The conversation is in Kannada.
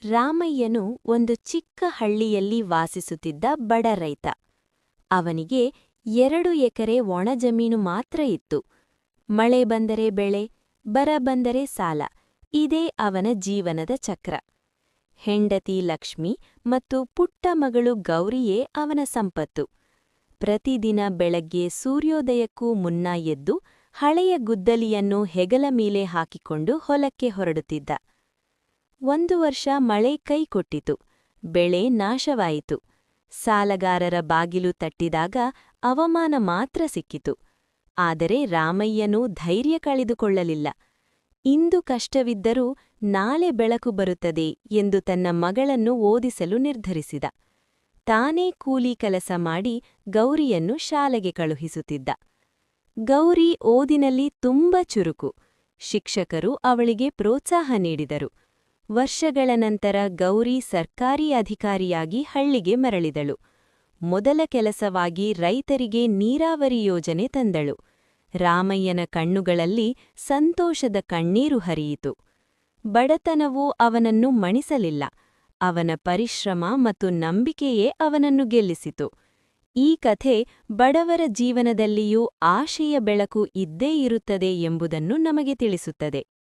ರಾಮಯ್ಯನು ಒಂದು ಚಿಕ್ಕ ಹಳ್ಳಿಯಲ್ಲಿ ವಾಸಿಸುತ್ತಿದ್ದ ಬಡ ರೈತ. ಅವನಿಗೆ 2 ಎಕರೆ ಒಣಜಮೀನು ಮಾತ್ರ ಇತ್ತು. ಮಳೆ ಬಂದರೆ ಬೆಳೆ, ಬರ ಬಂದರೆ ಸಾಲ, ಇದೇ ಅವನ ಜೀವನದ ಚಕ್ರ. ಹೆಂಡತಿ ಲಕ್ಷ್ಮಿ ಮತ್ತು ಪುಟ್ಟ ಮಗಳು ಗೌರಿಯೇ ಅವನ ಸಂಪತ್ತು. ಪ್ರತಿದಿನ ಬೆಳಗ್ಗೆ ಸೂರ್ಯೋದಯಕ್ಕೂ ಮುನ್ನ ಎದ್ದು ಹಳೆಯ ಗುದ್ದಲಿಯನ್ನು ಹೆಗಲ ಮೇಲೆ ಹಾಕಿಕೊಂಡು ಹೊಲಕ್ಕೆ ಹೊರಡುತ್ತಿದ್ದ. ಒಂದು ವರ್ಷ ಮಳೆ ಕೈಕೊಟ್ಟಿತು, ಬೆಳೆ ನಾಶವಾಯಿತು. ಸಾಲಗಾರರ ಬಾಗಿಲು ತಟ್ಟಿದಾಗ ಅವಮಾನ ಮಾತ್ರ ಸಿಕ್ಕಿತು. ಆದರೆ ರಾಮಯ್ಯನು ಧೈರ್ಯ ಕಳೆದುಕೊಳ್ಳಲಿಲ್ಲ. ಇಂದು ಕಷ್ಟವಿದ್ದರೂ ನಾಳೆ ಬೆಳಕು ಬರುತ್ತದೆ ಎಂದು ತನ್ನ ಮಗಳನ್ನು ಓದಿಸಲು ನಿರ್ಧರಿಸಿದ. ತಾನೇ ಕೂಲಿ ಕೆಲಸ ಮಾಡಿ ಗೌರಿಯನ್ನು ಶಾಲೆಗೆ ಕಳುಹಿಸುತ್ತಿದ್ದ. ಗೌರಿ ಓದಿನಲ್ಲಿ ತುಂಬ ಚುರುಕು. ಶಿಕ್ಷಕರು ಅವಳಿಗೆ ಪ್ರೋತ್ಸಾಹ ನೀಡಿದರು. ವರ್ಷಗಳ ನಂತರ ಗೌರಿ ಸರ್ಕಾರಿ ಅಧಿಕಾರಿಯಾಗಿ ಹಳ್ಳಿಗೆ ಮರಳಿದಳು. ಮೊದಲ ಕೆಲಸವಾಗಿ ರೈತರಿಗೆ ನೀರಾವರಿ ಯೋಜನೆ ತಂದಳು. ರಾಮಯ್ಯನ ಕಣ್ಣುಗಳಲ್ಲಿ ಸಂತೋಷದ ಕಣ್ಣೀರು ಹರಿಯಿತು. ಬಡತನವು ಅವನನ್ನು ಮಣಿಸಲಿಲ್ಲ. ಅವನ ಪರಿಶ್ರಮ ಮತ್ತು ನಂಬಿಕೆಯೇ ಅವನನ್ನು ಗೆಲ್ಲಿಸಿತು. ಈ ಕಥೆ ಬಡವರ ಜೀವನದಲ್ಲಿಯೂ ಆಶೆಯ ಬೆಳಕು ಇದ್ದೇ ಇರುತ್ತದೆ ಎಂಬುದನ್ನು ನಮಗೆ ತಿಳಿಸುತ್ತದೆ.